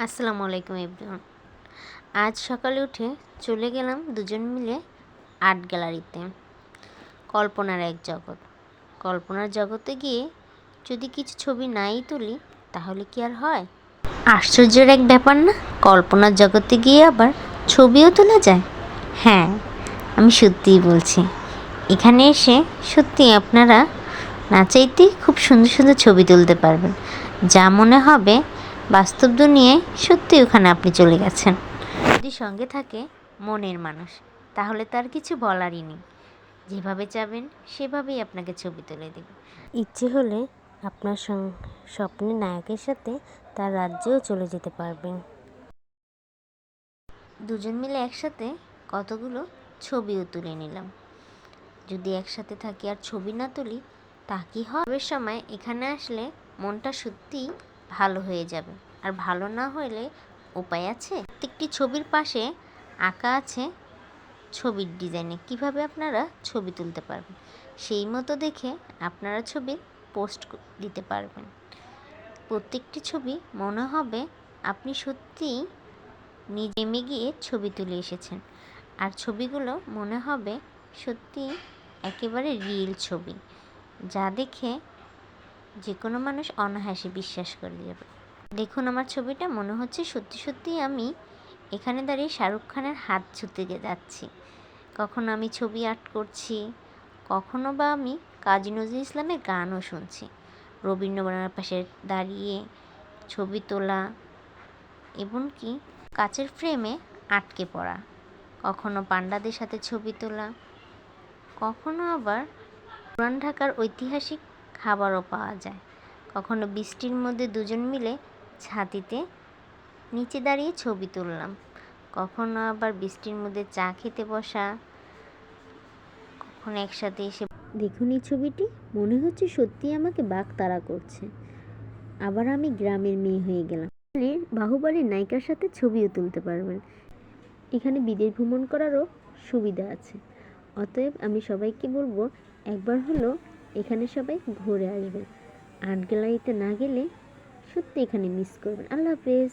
আসসালামু আলাইকুম এভরিওয়ান। আজ সকালে উঠে চলে গেলাম দুজন মিলে আর্ট গ্যালারিতে। কল্পনার এক জগৎ। কল্পনার জগতে গিয়ে যদি কিছু ছবি নাই তুলি তাহলে কি আর হয়? আশ্চর্যের এক ব্যাপার না? কল্পনার জগতে গিয়ে আবার ছবিও তোলা যায়। হ্যাঁ, আমি সত্যিই বলছি। এখানে এসে সত্যি আপনারা না চাইতেই খুব সুন্দর সুন্দর ছবি তুলতে পারবেন। যা মনে হবে বাস্তব দুনিয়ায় সত্যি ওখানে আপনি চলে গেছেন। যদি সঙ্গে থাকে মনের মানুষ, তাহলে তার কিছু বলারই নেই। যেভাবে চাবেন সেভাবেই আপনাকে ছবি তুলে দেবে। ইচ্ছে হলে আপনার স্বপ্নের নায়কের সাথে তার রাজ্যেও চলে যেতে পারবেন। দুজন মিলে একসাথে কতগুলো ছবিও তুলে নিলাম। যদি একসাথে থাকি আর ছবি না তুলি তা কি হবে? সময় এখানে আসলে মনটা সত্যিই ভালো হয়ে যাবে। আর ভালো না হলে উপায় আছে? প্রত্যেকটি ছবির পাশে আঁকা আছে ছবির ডিজাইনে কিভাবে আপনারা ছবি তুলতে পারবেন। সেই মতো দেখে আপনারা ছবির পোস্ট দিতে পারবেন। প্রত্যেকটি ছবি মনে হবে আপনি সত্যিই নিজে গিয়ে ছবি তুলে এসেছেন। আর ছবিগুলো মনে হবে সত্যিই একেবারে রিয়েল ছবি, যা দেখে যে কোনো মানুষ অনায়াসে বিশ্বাস করে যাবে। দেখুন আমার ছবিটা, মনে হচ্ছে সত্যি সত্যি আমি এখানে দাঁড়িয়ে শাহরুখ খানের হাত ছুঁতে যাচ্ছি। কখনো আমি ছবি আর্ট করছি, কখনো বা আমি কাজী নজরুল ইসলামের গানও শুনছি। রবীন্দ্রনাথের পাশে দাঁড়িয়ে ছবি তোলা, এমনকি কাচের ফ্রেমে আটকে পড়া, কখনো পান্ডাদের সাথে ছবি তোলা, কখনো আবার পুরান ঢাকার ঐতিহাসিক খাবারও পাওয়া যায়। কখনো বৃষ্টির মধ্যে দুজন মিলে ছাতিতে নিচে দাঁড়িয়ে ছবি তুললাম, কখনো আবার বৃষ্টির মধ্যে চা খেতে বসা, কখনো একসাথে এসে। দেখুন এই ছবিটি, মনে হচ্ছে সত্যি আমাকে বাঘ তাড়া করছে। আবার আমি গ্রামের মেয়ে হয়ে গেলাম। বাহুবলীর নায়িকার সাথে ছবিও তুলতে পারবেন। এখানে বিদেশ ভ্রমণ করারও সুবিধা আছে। অতএব আমি সবাইকে বলবো একবার হলো এখানে সবাই ঘুরে আসবেন। আর্ট গ্যালারিতে না গেলে সত্যি এখানে মিস করবেন। আল্লাহ হাফেজ।